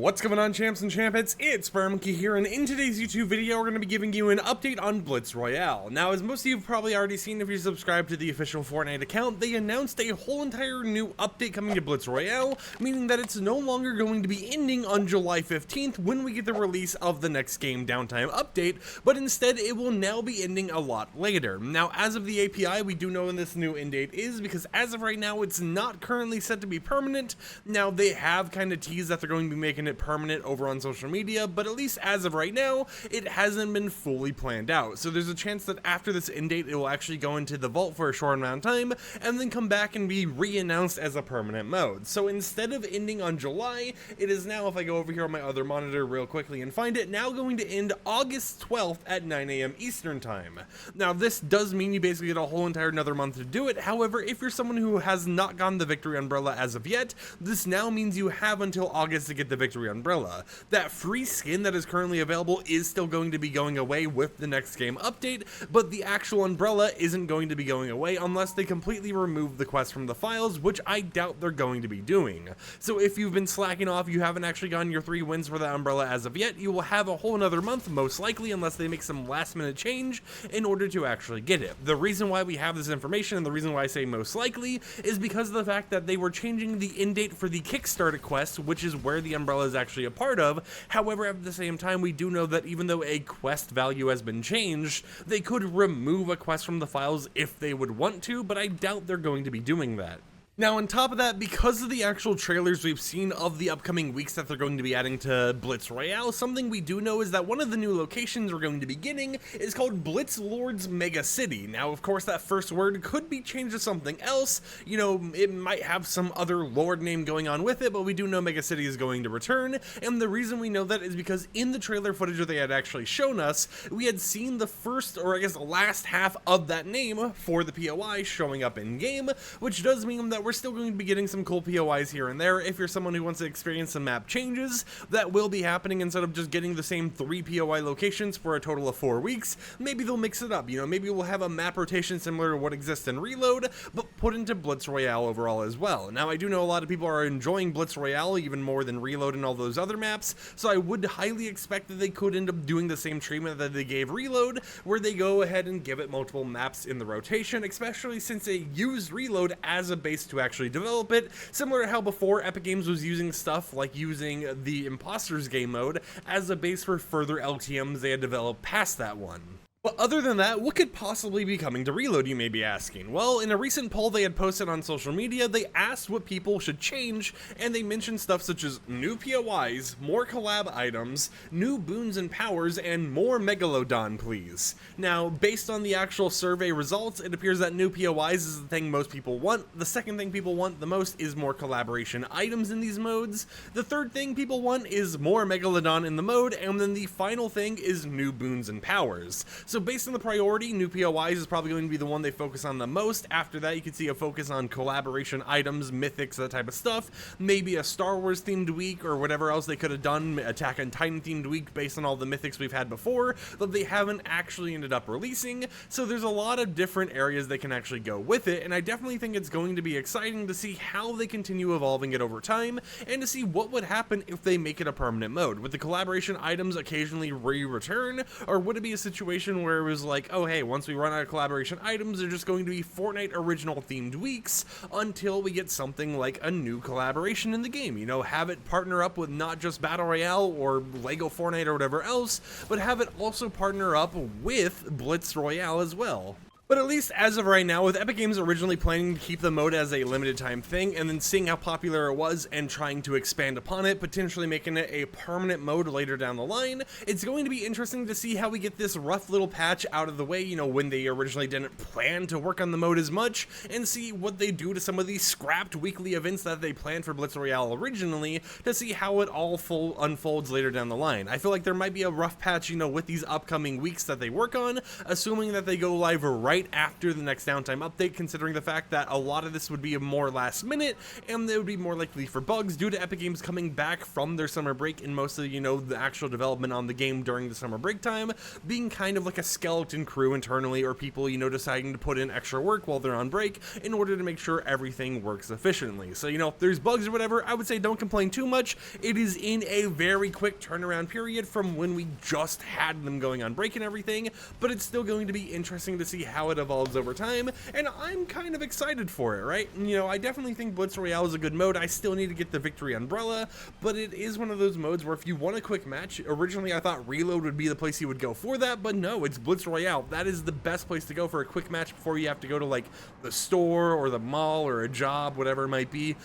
What's going on, champs and champettes? It's FireMonkey here, and in today's YouTube video, we're going to be giving you an update on Blitz Royale. Now, as most of you have probably already seen if you subscribe to the official Fortnite account, they announced a whole entire new update coming to Blitz Royale, meaning that it's no longer going to be ending on July 15th when we get the release of the next game downtime update, but instead it will now be ending a lot later. Now, as of the API, we do know when this new end date is, because as of right now, it's not currently set to be permanent. Now, they have kind of teased that they're going to be making it permanent over on social media, but at least as of right now, it hasn't been fully planned out. So there's a chance that after this end date, it will actually go into the vault for a short amount of time, and then come back and be re-announced as a permanent mode. So instead of ending on July, it is now, if I go over here on my other monitor real quickly and find it, now going to end August 12th at 9 AM Eastern Time. Now, this does mean you basically get a whole entire another month to do it. However, if you're someone who has not gotten the victory umbrella as of yet, this now means you have until August to get the victory umbrella. That free skin that is currently available is still going to be going away with the next game update, but the actual umbrella isn't going to be going away unless they completely remove the quest from the files, which I doubt they're going to be doing. So if you've been slacking off, you haven't actually gotten your 3 wins for that umbrella as of yet, you will have a whole another month, most likely, unless they make some last minute change in order to actually get it. The reason why we have this information, and the reason why I say most likely, is because of the fact that they were changing the end date for the Kickstarter quest, which is where the umbrella is actually a part of. However, at the same time, we do know that even though a quest value has been changed, they could remove a quest from the files if they would want to, but I doubt they're going to be doing that. Now, on top of that, because of the actual trailers we've seen of the upcoming weeks that they're going to be adding to Blitz Royale, something we do know is that one of the new locations we're going to be getting is called Blitz Lord's Mega City. Now, of course, that first word could be changed to something else. You know, it might have some other lord name going on with it, but we do know Mega City is going to return, and the reason we know that is because in the trailer footage that they had actually shown us, we had seen the first, or I guess last half of that name for the POI showing up in game, which does mean that we're still going to be getting some cool POIs here and there. If you're someone who wants to experience some map changes, that will be happening. Instead of just getting the same 3 POI locations for a total of 4 weeks, maybe they'll mix it up. You know, maybe we'll have a map rotation similar to what exists in Reload, but put into Blitz Royale overall as well. Now, I do know a lot of people are enjoying Blitz Royale even more than Reload and all those other maps, so I would highly expect that they could end up doing the same treatment that they gave Reload, where they go ahead and give it multiple maps in the rotation, especially since they used Reload as a base to actually develop it, similar to how before Epic Games was using stuff like using the Imposters game mode as a base for further LTMs they had developed past that one. But other than that, what could possibly be coming to Reload, you may be asking? Well, in a recent poll they had posted on social media, they asked what people should change, and they mentioned stuff such as new POIs, more collab items, new boons and powers, and more Megalodon, please. Now, based on the actual survey results, it appears that new POIs is the thing most people want. The second thing people want the most is more collaboration items in these modes. The third thing people want is more Megalodon in the mode, and then the final thing is new boons and powers. So based on the priority, new POIs is probably going to be the one they focus on the most. After that, you can see a focus on collaboration items, mythics, that type of stuff. Maybe a Star Wars themed week or whatever else they could have done, Attack on Titan themed week based on all the mythics we've had before, that they haven't actually ended up releasing. So there's a lot of different areas they can actually go with it, and I definitely think it's going to be exciting to see how they continue evolving it over time, and to see what would happen if they make it a permanent mode. Would the collaboration items occasionally re-return, or would it be a situation where it was like, oh hey, once we run out of collaboration items, they're just going to be Fortnite original themed weeks until we get something like a new collaboration in the game? You know, have it partner up with not just Battle Royale or Lego Fortnite or whatever else, but have it also partner up with Blitz Royale as well. But at least as of right now, with Epic Games originally planning to keep the mode as a limited time thing, and then seeing how popular it was and trying to expand upon it, potentially making it a permanent mode later down the line, it's going to be interesting to see how we get this rough little patch out of the way, you know, when they originally didn't plan to work on the mode as much, and see what they do to some of these scrapped weekly events that they planned for Blitz Royale originally, to see how it all unfolds later down the line. I feel like there might be a rough patch, you know, with these upcoming weeks that they work on, assuming that they go live right right after the next downtime update, considering the fact that a lot of this would be more last minute, and they would be more likely for bugs due to Epic Games coming back from their summer break, and most of, the actual development on the game during the summer break time being kind of like a skeleton crew internally, or people, deciding to put in extra work while they're on break in order to make sure everything works efficiently. So, if there's bugs or whatever, I would say don't complain too much. It is in a very quick turnaround period from when we just had them going on break and everything, but it's still going to be interesting to see how it evolves over time, and I'm kind of excited for it, right? I definitely think Blitz Royale is a good mode. I still need to get the Victory Umbrella, but it is one of those modes where if you want a quick match, originally I thought Reload would be the place you would go for that, but no, it's Blitz Royale. That is the best place to go for a quick match before you have to go to like the store or the mall or a job, whatever it might be,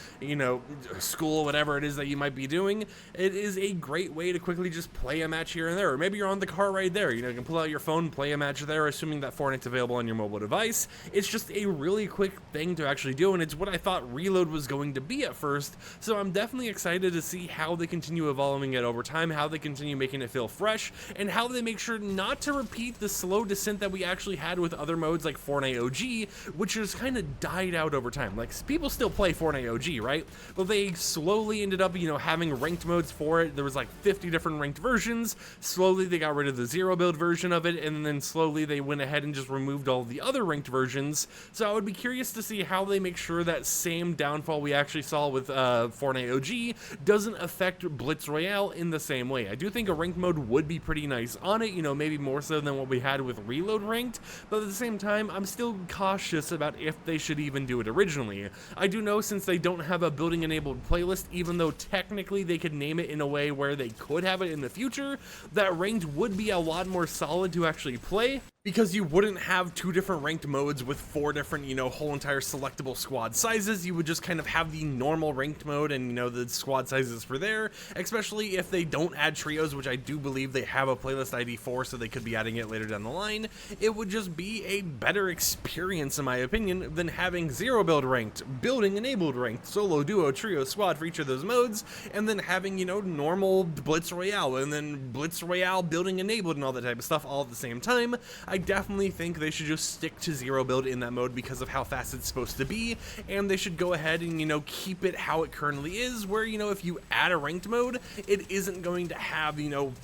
school, whatever it is that you might be doing. It is a great way to quickly just play a match here and there, or maybe you're on the car right there, you can pull out your phone, play a match there, assuming that Fortnite's available on your mobile device. It's just a really quick thing to actually do, and it's what I thought Reload was going to be at first, so I'm definitely excited to see how they continue evolving it over time, how they continue making it feel fresh, and how they make sure not to repeat the slow descent that we actually had with other modes like Fortnite OG, which has kind of died out over time. Like, people still play Fortnite OG, right? But they slowly ended up, having ranked modes for it. There was like 50 different ranked versions. Slowly they got rid of the zero build version of it, and then slowly they went ahead and just removed all the other ranked versions. So I would be curious to see how they make sure that same downfall we actually saw with Fortnite OG doesn't affect Blitz Royale in the same way. I do think a ranked mode would be pretty nice on it, maybe more so than what we had with Reload ranked, but at the same time, I'm still cautious about if they should even do it originally. I do know, since they don't have a building enabled playlist, even though technically they could name it in a way where they could have it in the future, that ranked would be a lot more solid to actually play, because you wouldn't have two different ranked modes with four different, whole entire selectable squad sizes. You would just kind of have the normal ranked mode and, the squad sizes for there, especially if they don't add trios, which I do believe they have a playlist ID for, so they could be adding it later down the line. It would just be a better experience, in my opinion, than having zero build ranked, building enabled ranked, solo, duo, trio, squad for each of those modes, and then having, normal Blitz Royale, and then Blitz Royale building enabled and all that type of stuff all at the same time. I definitely think they should just stick to zero build in that mode because of how fast it's supposed to be, and they should go ahead and, keep it how it currently is, where, if you add a ranked mode, it isn't going to have,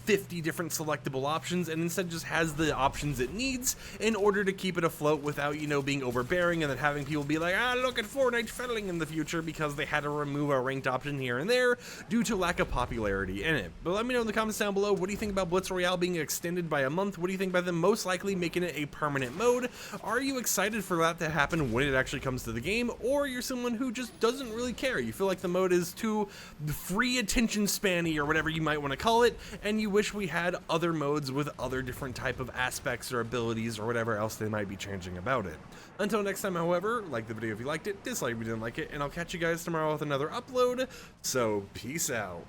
50 different selectable options, and instead just has the options it needs in order to keep it afloat without, being overbearing and then having people be like, look at Fortnite failing in the future because they had to remove a ranked option here and there due to lack of popularity in it. But let me know in the comments down below, what do you think about Blitz Royale being extended by a month? What do you think about them most likely making it a permanent mode? Are you excited for that to happen when it actually comes to the game, or you're someone who just doesn't really care? You feel like the mode is too free attention spanny, or whatever you might want to call it, and you wish we had other modes with other different type of aspects or abilities or whatever else they might be changing about it. Until next time, however, like the video if you liked it, dislike if you didn't like it, and I'll catch you guys tomorrow with another upload, so peace out.